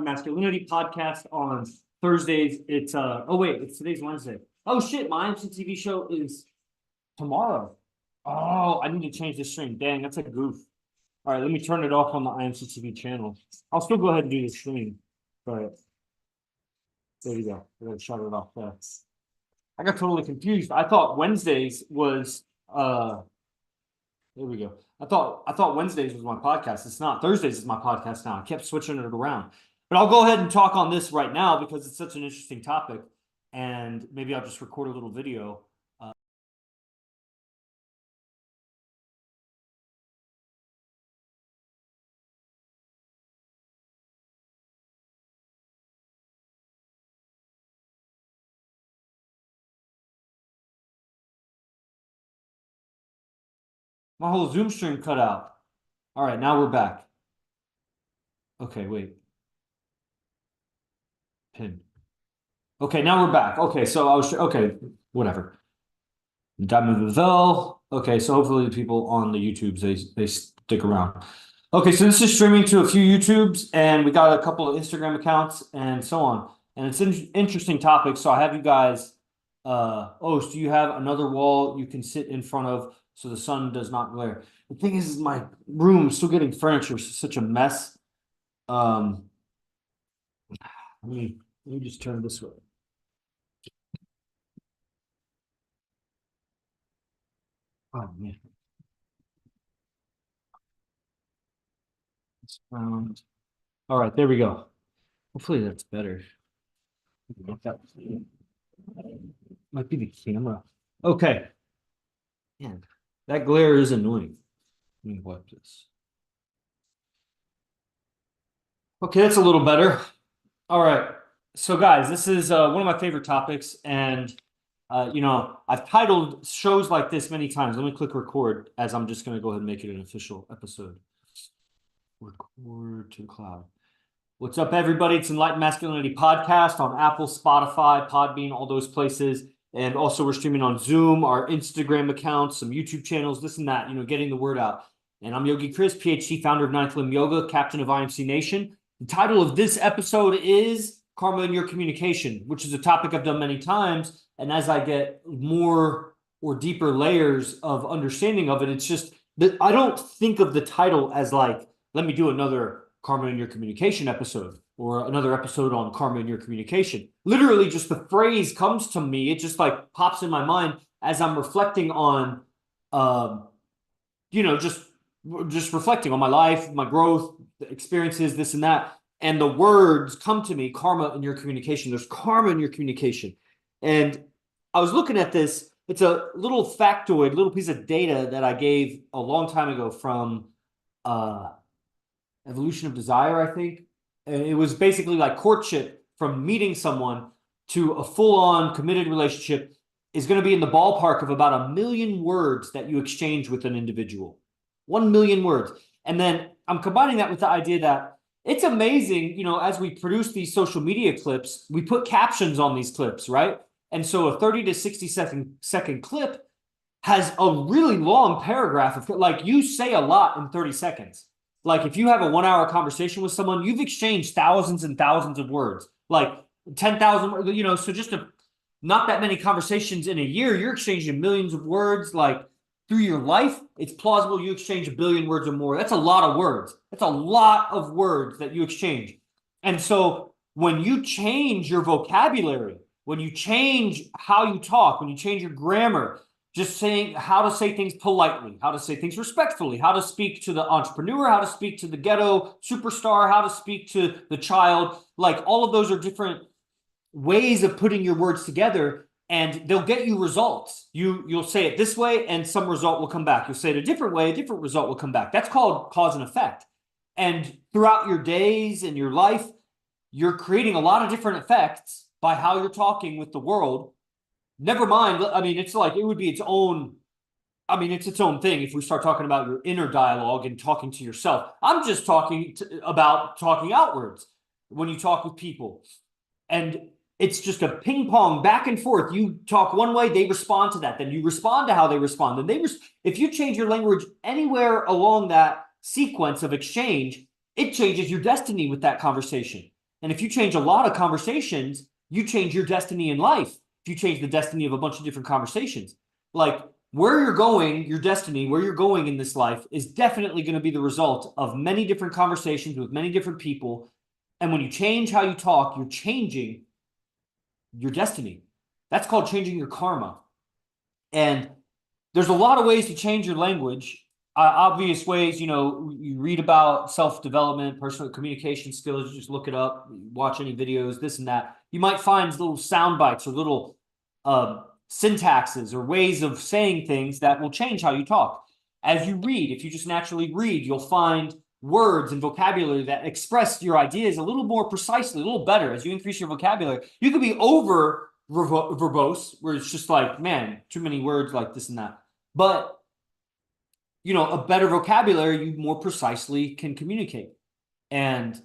Masculinity podcast on Thursdays. It's it's today's Wednesday. Oh shit, my IMC TV show is tomorrow. Oh, I need to change the stream. Dang, that's a goof. All right, let me turn it off on the IMC TV channel. I'll still go ahead and do the stream. But there you go. I'm gonna shut it off there. I got totally confused. I thought Wednesdays was there we go. I thought Wednesdays was my podcast. It's not. Thursdays is my podcast now. I kept switching it around. But I'll go ahead and talk on this right now because it's such an interesting topic. And maybe I'll just record a little video. My whole Zoom stream cut out. All right, now we're back. Okay, wait. Pin. Okay, now we're back. Okay, so whatever. Diamond Vivel. Okay, so hopefully the people on the YouTubes they stick around. Okay, so this is streaming to a few YouTubes, and we got a couple of Instagram accounts and so on. And it's an interesting topic. So I have you guys. So you have another wall you can sit in front of so the sun does not glare. The thing is my room still getting furniture is such a mess. Let me just turn this way. Oh man. All right, there we go. Hopefully that's better. Might be the camera. Okay. Man, that glare is annoying. Let me wipe this. Okay, that's a little better. All right. So guys, this is one of my favorite topics, and I've titled shows like this many times. Let me click record as I'm just going to go ahead and make it an official episode. Record to cloud. What's up, everybody? It's Enlightened Masculinity Podcast on Apple, Spotify, Podbean, all those places. And also we're streaming on Zoom, our Instagram accounts, some YouTube channels, this and that, getting the word out. And I'm Yogi Chris, PhD, founder of Ninth Limb Yoga, captain of IMC Nation. The title of this episode is Karma in Your Communication, which is a topic I've done many times. And as I get more or deeper layers of understanding of it, it's just that I don't think of the title as like, let me do another Karma in Your Communication episode or another episode on Karma in Your Communication. Literally just the phrase comes to me. It just like pops in my mind as I'm reflecting on, just reflecting on my life, my growth, the experiences, this and that. And the words come to me, karma in your communication. There's karma in your communication. And I was looking at this. It's a little factoid, little piece of data that I gave a long time ago from Evolution of Desire, I think. And it was basically like courtship from meeting someone to a full-on committed relationship is going to be in the ballpark of about 1 million words that you exchange with an individual. 1 million words. And then I'm combining that with the idea that it's amazing, as we produce these social media clips, we put captions on these clips, right? And so a 30 to 60 second clip has a really long paragraph of like you say a lot in 30 seconds. Like if you have a 1 hour conversation with someone, you've exchanged thousands and thousands of words, like 10,000, so just not that many conversations in a year, you're exchanging millions of words, like through your life, it's plausible you exchange 1 billion words or more. That's a lot of words. That's a lot of words that you exchange. And so when you change your vocabulary, when you change how you talk, when you change your grammar, just saying how to say things politely, how to say things respectfully, how to speak to the entrepreneur, how to speak to the ghetto superstar, how to speak to the child, like all of those are different ways of putting your words together, and they'll get you results. You'll say it this way and some result will come back. You'll say it a different way, a different result will come back. That's called cause and effect. And throughout your days and your life, you're creating a lot of different effects by how you're talking with the world. Never mind, it's like it would be its own, it's its own thing if we start talking about your inner dialogue and talking to yourself. I'm just talking about talking outwards when you talk with people. And it's just a ping pong back and forth. You talk one way, they respond to that. Then you respond to how they respond. And if you change your language anywhere along that sequence of exchange, it changes your destiny with that conversation. And if you change a lot of conversations, you change your destiny in life. If you change the destiny of a bunch of different conversations, like where you're going, your destiny, where you're going in this life is definitely going to be the result of many different conversations with many different people. And when you change how you talk, you're changing your destiny. That's called changing your karma. And there's a lot of ways to change your language. Obvious ways, you read about self-development, personal communication skills, you just look it up, watch any videos, this and that. You might find little sound bites or little syntaxes or ways of saying things that will change how you talk. As you read, if you just naturally read, you'll find words and vocabulary that express your ideas a little more precisely, a little better. As you increase your vocabulary, you could be over verbose, where it's just like, man, too many words like this and that. But a better vocabulary, you more precisely can communicate. And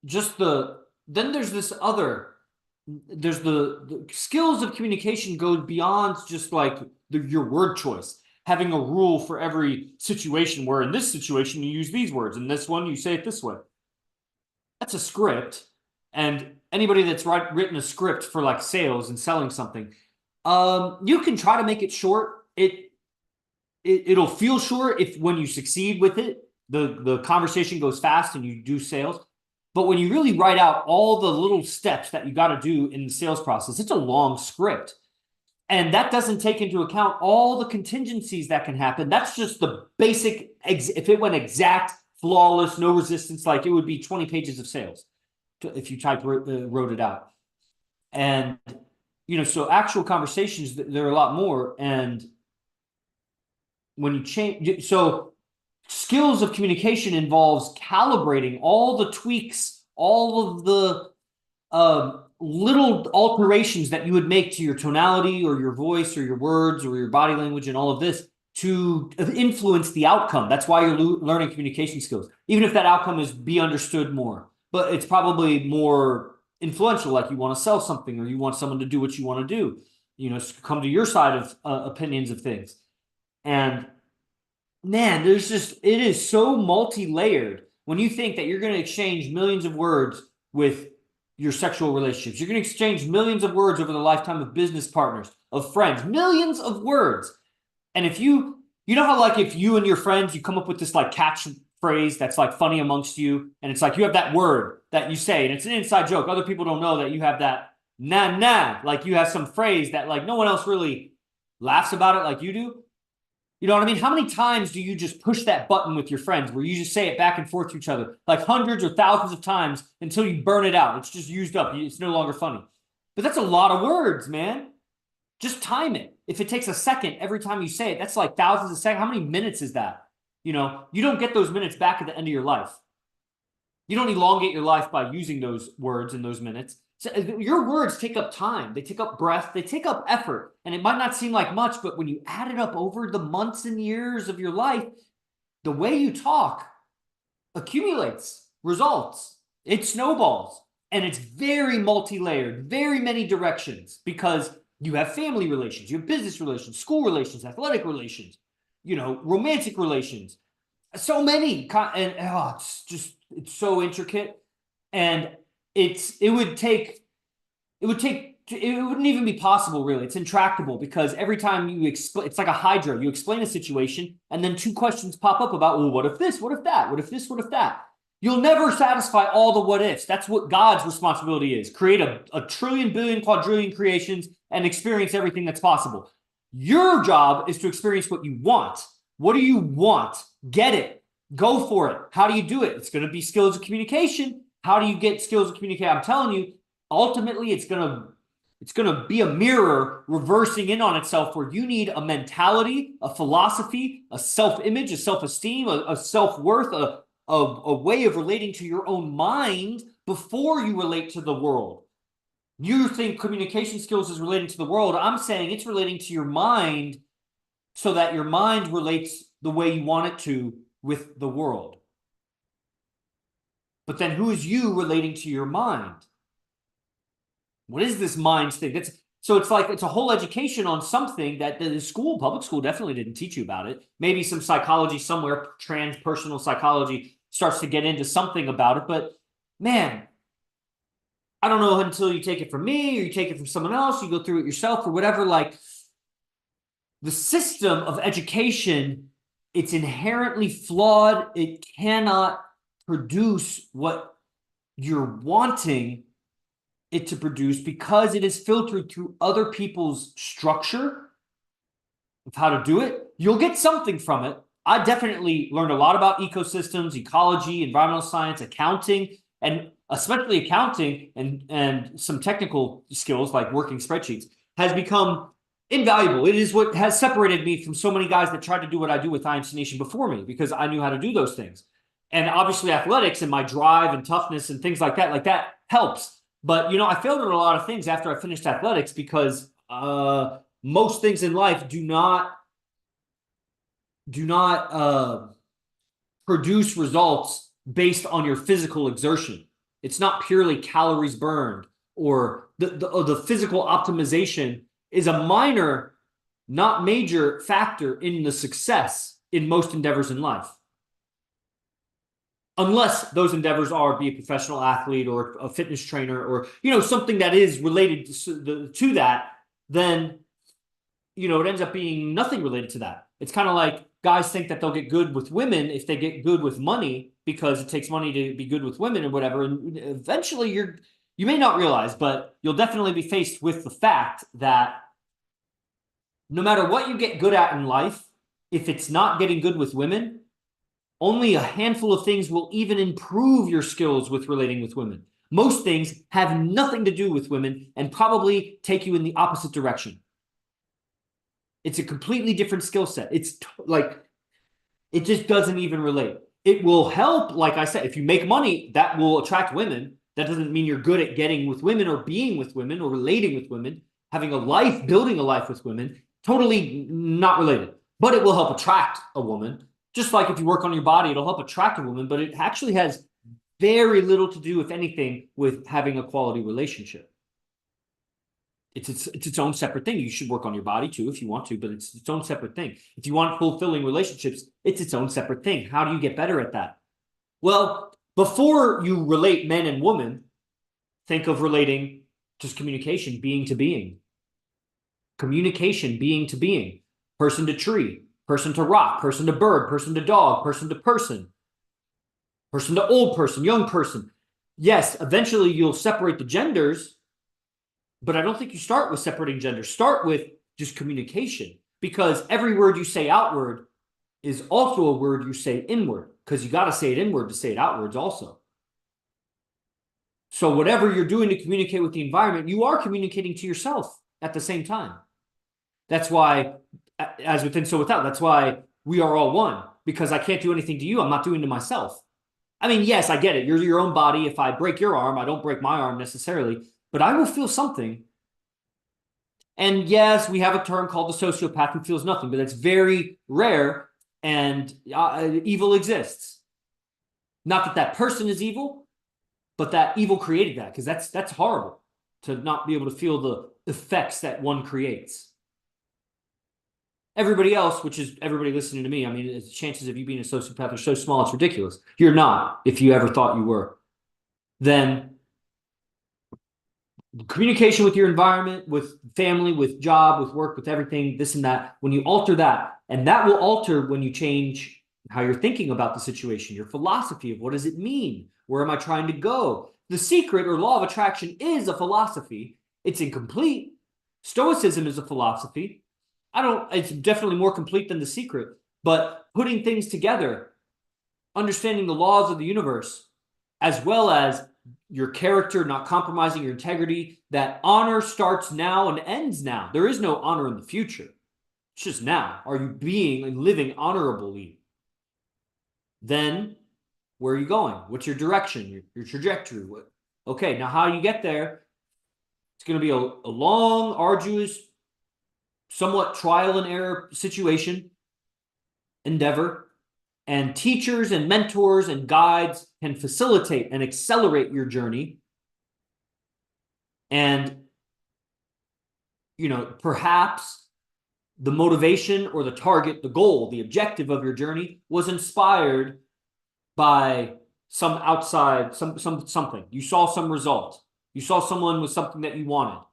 then there's the skills of communication go beyond just like your word choice. Having a rule for every situation, where in this situation you use these words, in this one you say it this way. That's a script. And anybody that's written a script for like sales and selling something, you can try to make it short. It'll feel short if when you succeed with it, the conversation goes fast and you do sales. But when you really write out all the little steps that you got to do in the sales process, it's a long script. And that doesn't take into account all the contingencies that can happen. That's just the basic, if it went exact, flawless, no resistance, like it would be 20 pages of sales if you wrote it out. And, so actual conversations, there are a lot more. And when you change, so skills of communication involves calibrating all the tweaks, all of the little alterations that you would make to your tonality or your voice or your words or your body language and all of this to influence the outcome. That's why you're learning communication skills, even if that outcome is be understood more. But it's probably more influential, like you want to sell something or you want someone to do what you want to do, come to your side of opinions of things. And man, it is so multi-layered when you think that you're going to exchange millions of words with your sexual relationships. You're going to exchange millions of words over the lifetime of business partners, of friends, millions of words. And if you know how like if you and your friends, you come up with this like catchphrase that's like funny amongst you, and it's like you have that word that you say, and it's an inside joke. Other people don't know that you have that nah, like you have some phrase that like no one else really laughs about it like you do. You know what I mean? How many times do you just push that button with your friends where you just say it back and forth to each other, like hundreds or thousands of times until you burn it out? It's just used up. It's no longer funny. But that's a lot of words, man. Just time it. If it takes a second every time you say it, that's like thousands of seconds. How many minutes is that? You don't get those minutes back at the end of your life. You don't elongate your life by using those words in those minutes. So your words take up time. They take up breath. They take up effort. And it might not seem like much, but when you add it up over the months and years of your life, the way you talk accumulates results. It snowballs. And it's very multi-layered, very many directions, because you have family relations, you have business relations, school relations, athletic relations, romantic relations. So many. And it's so intricate. And it wouldn't even be possible, really. It's intractable, because every time you explain, it's like a hydra. You explain a situation, and then two questions pop up about, well, what if this? What if that? What if this? What if that? You'll never satisfy all the what ifs. That's what God's responsibility is. Create a trillion, billion, quadrillion creations and experience everything that's possible. Your job is to experience what you want. What do you want? Get it. Go for it. How do you do it? It's going to be skills of communication. How do you get skills of communication? I'm telling you, ultimately, it's going to be a mirror reversing in on itself, where you need a mentality, a philosophy, a self-image, a self-esteem, a self-worth, a way of relating to your own mind before you relate to the world. You think communication skills is relating to the world. I'm saying it's relating to your mind, so that your mind relates the way you want it to with the world. But then who is you relating to your mind? What is this mind thing? So it's like it's a whole education on something that the public school definitely didn't teach you about it. Maybe some psychology somewhere, transpersonal psychology starts to get into something about it. But man, I don't know until you take it from me or you take it from someone else, you go through it yourself or whatever. Like the system of education, it's inherently flawed. It cannot produce what you're wanting it to produce because it is filtered through other people's structure of how to do it. You'll get something from it. I definitely learned a lot about ecosystems, ecology, environmental science, accounting, and especially accounting and some technical skills like working spreadsheets has become invaluable. It is what has separated me from so many guys that tried to do what I do with IMC Nation before me because I knew how to do those things. And obviously athletics and my drive and toughness and things like that helps. But, you know, I failed at a lot of things after I finished athletics because most things in life do not produce results based on your physical exertion. It's not purely calories burned or the physical optimization is a minor, not major factor in the success in most endeavors in life. Unless those endeavors are be a professional athlete or a fitness trainer or, you know, something that is related to that, then, you know, it ends up being nothing related to that. It's kind of like guys think that they'll get good with women if they get good with money because it takes money to be good with women or whatever. And eventually you may not realize, but you'll definitely be faced with the fact that no matter what you get good at in life, if it's not getting good with women, only a handful of things will even improve your skills with relating with women. Most things have nothing to do with women and probably take you in the opposite direction. It's a completely different skill set. It's like, it just doesn't even relate. It will help, like I said, if you make money, that will attract women. That doesn't mean you're good at getting with women or being with women or relating with women, having a life, building a life with women. Totally not related. But it will help attract a woman. Just like if you work on your body, it'll help attract a woman, but it actually has very little to do, if anything, with having a quality relationship. It's its own separate thing. You should work on your body too if you want to, but it's its own separate thing. If you want fulfilling relationships, it's its own separate thing. How do you get better at that? Well, before you relate men and women, think of relating just communication, being to being. Communication, being to being. Person to tree, person to rock, person to bird, person to dog, person to person, person to old person, young person. Yes, eventually you'll separate the genders, but I don't think you start with separating genders. Start with just communication, because every word you say outward is also a word you say inward, because you got to say it inward to say it outwards also. So whatever you're doing to communicate with the environment, you are communicating to yourself at the same time. That's why, as within, so without, that's why we are all one, because I can't do anything to you. I'm not doing to myself. I mean, yes, I get it. You're your own body. If I break your arm, I don't break my arm necessarily, but I will feel something. And yes, we have a term called the sociopath who feels nothing, but that's very rare, and evil exists. Not that that person is evil, but that evil created that, because that's horrible to not be able to feel the effects that one creates. Everybody else, which is everybody listening to me, I mean, the chances of you being a sociopath are so small, it's ridiculous. You're not, if you ever thought you were. Then communication with your environment, with family, with job, with work, with everything, this and that, when you alter that, and that will alter when you change how you're thinking about the situation, your philosophy of what does it mean? Where am I trying to go? The secret or law of attraction is a philosophy. It's incomplete. Stoicism is a philosophy. It's definitely more complete than The Secret, but putting things together, understanding the laws of the universe, as well as your character, not compromising your integrity, that honor starts now and ends now. There is no honor in the future. It's just now. Are you being and living honorably? Then where are you going? What's your direction, your trajectory? Okay, now how you get there, it's going to be a long, arduous, somewhat trial and error situation, endeavor, and teachers and mentors and guides can facilitate and accelerate your journey. And, you know, perhaps the motivation or the target, the goal, the objective of your journey was inspired by some outside, something. You saw some result. You saw someone with something that you wanted.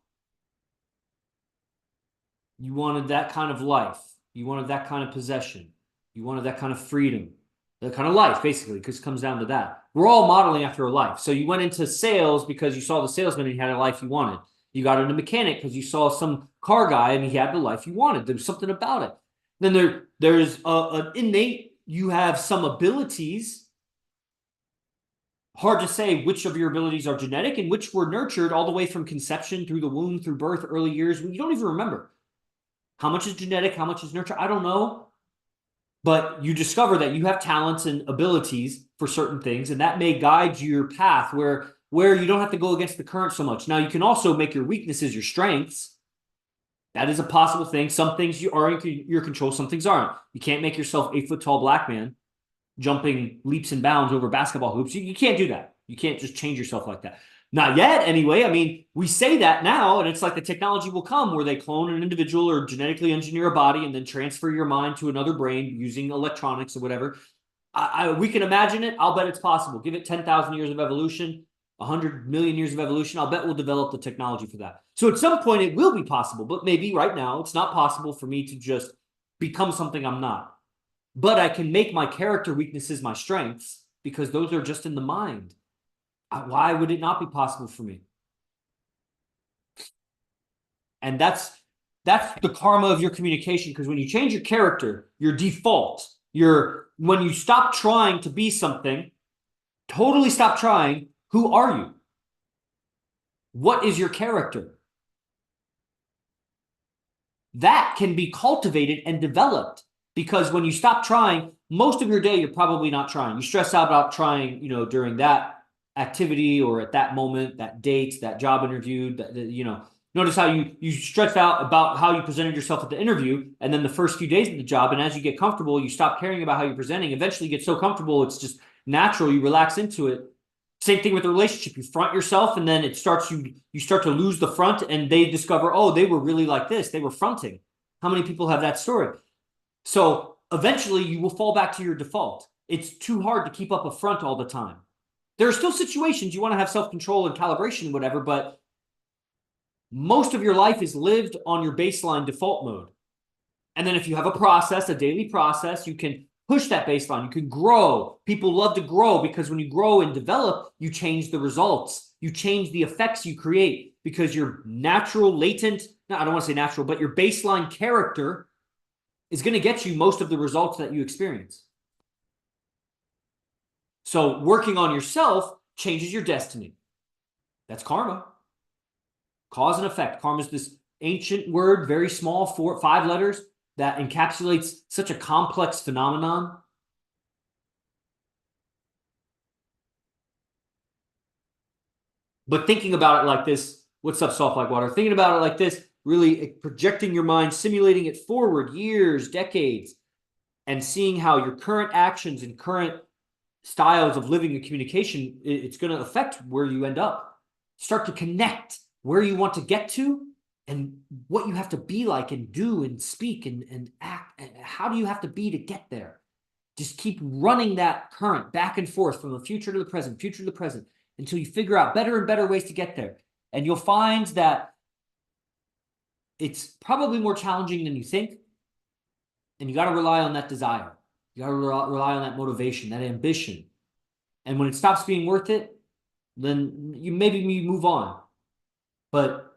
You wanted that kind of life. You wanted that kind of possession. You wanted that kind of freedom, that kind of life, basically, because it comes down to that. We're all modeling after a life. So you went into sales because you saw the salesman and he had a life you wanted. You got into mechanic because you saw some car guy and he had the life you wanted. There was something about it. Then there's an innate, you have some abilities. Hard to say which of your abilities are genetic and which were nurtured all the way from conception through the womb, through birth, early years. You don't even remember. How much is genetic? How much is nurture? I don't know. But you discover that you have talents and abilities for certain things, and that may guide your path where you don't have to go against the current so much. Now, you can also make your weaknesses your strengths. That is a possible thing. Some things you are in your control, some things aren't. You can't make yourself 8 foot tall black man jumping leaps and bounds over basketball hoops. You can't do that. You can't just change yourself like that. Not yet, anyway. I mean, we say that now, and it's like the technology will come where they clone an individual or genetically engineer a body and then transfer your mind to another brain using electronics or whatever. We can imagine it. I'll bet it's possible. Give it 10,000 years of evolution, 100 million years of evolution. I'll bet we'll develop the technology for that. So at some point, it will be possible, but maybe right now, it's not possible for me to just become something I'm not. But I can make my character weaknesses my strengths because those are just in the mind. Why would it not be possible for me? And that's the karma of your communication, because when you change your character, your default, when you stop trying to be something, totally stop trying, who are you? What is your character? That can be cultivated and developed, because when you stop trying, most of your day, you're probably not trying. You stress out about trying, during that activity or at that moment, that date, that job interview, notice how you stress out about how you presented yourself at the interview, and then the first few days of the job, and as you get comfortable, you stop caring about how you're presenting. Eventually you get so comfortable, it's just natural, you relax into it. Same thing with the relationship. You front yourself, and then you start to lose the front, and they discover, oh, they were really like this. They were fronting. How many people have that story? So eventually you will fall back to your default. It's too hard to keep up a front all the time. There are still situations you want to have self-control and calibration and whatever, but most of your life is lived on your baseline default mode. And then if you have a process, a daily process, you can push that baseline. You can grow. People love to grow because when you grow and develop, you change the results. You change the effects you create because your natural, latent, no, I don't want to say natural, but your baseline character is going to get you most of the results that you experience. So working on yourself changes your destiny. That's karma. Cause and effect. Karma is this ancient word, very small, 5 letters, that encapsulates such a complex phenomenon. But thinking about it like this, what's up, Soft Like Water? Thinking about it like this, really projecting your mind, simulating it forward years, decades, and seeing how your current actions and current styles of living and communication, it's going to affect where you end up. Start to connect where you want to get to and what you have to be like and do and speak and act. And how do you have to be to get there? Just keep running that current back and forth from the future to the present, until you figure out better and better ways to get there. And you'll find that it's probably more challenging than you think. And you got to rely on that desire. You got to rely on that motivation, that ambition. And when it stops being worth it, then you move on. But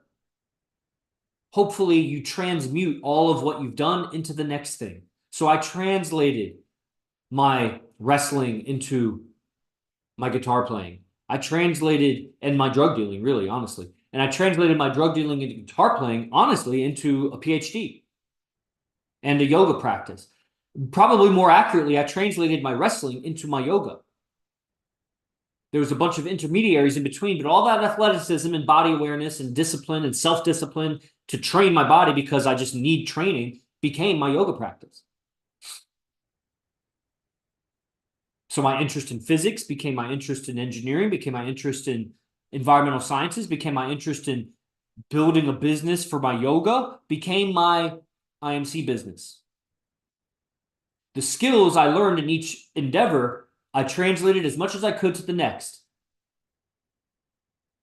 hopefully you transmute all of what you've done into the next thing. So I translated my wrestling into my guitar playing. I translated, and my drug dealing, really, honestly. And I translated my drug dealing into guitar playing, honestly, into a PhD and a yoga practice. Probably more accurately, I translated my wrestling into my yoga. There was a bunch of intermediaries in between, but all that athleticism and body awareness and discipline and self-discipline to train my body because I just need training became my yoga practice. So my interest in physics became my interest in engineering, became my interest in environmental sciences, became my interest in building a business for my yoga, became my IMC business. The skills I learned in each endeavor I translated as much as I could to the next.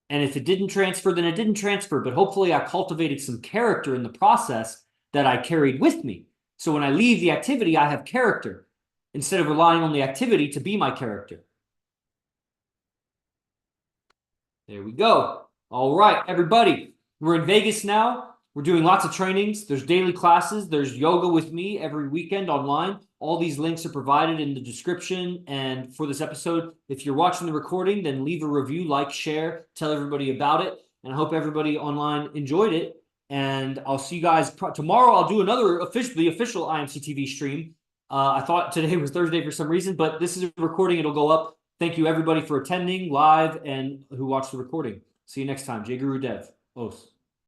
And if it didn't transfer, then it didn't transfer. But hopefully I cultivated some character in the process that I carried with me. So when I leave the activity, I have character instead of relying on the activity to be my character. There we go. All right, everybody. We're in Vegas now. We're doing lots of trainings. There's daily classes. There's yoga with me every weekend online. All these links are provided in the description. And for this episode, if you're watching the recording, then leave a review, like, share, tell everybody about it. And I hope everybody online enjoyed it. And I'll see you guys tomorrow. I'll do another official IMC TV stream. I thought today was Thursday for some reason, but this is a recording. It'll go up. Thank you, everybody, for attending live and who watched the recording. See you next time. Jay Guru Dev. Os.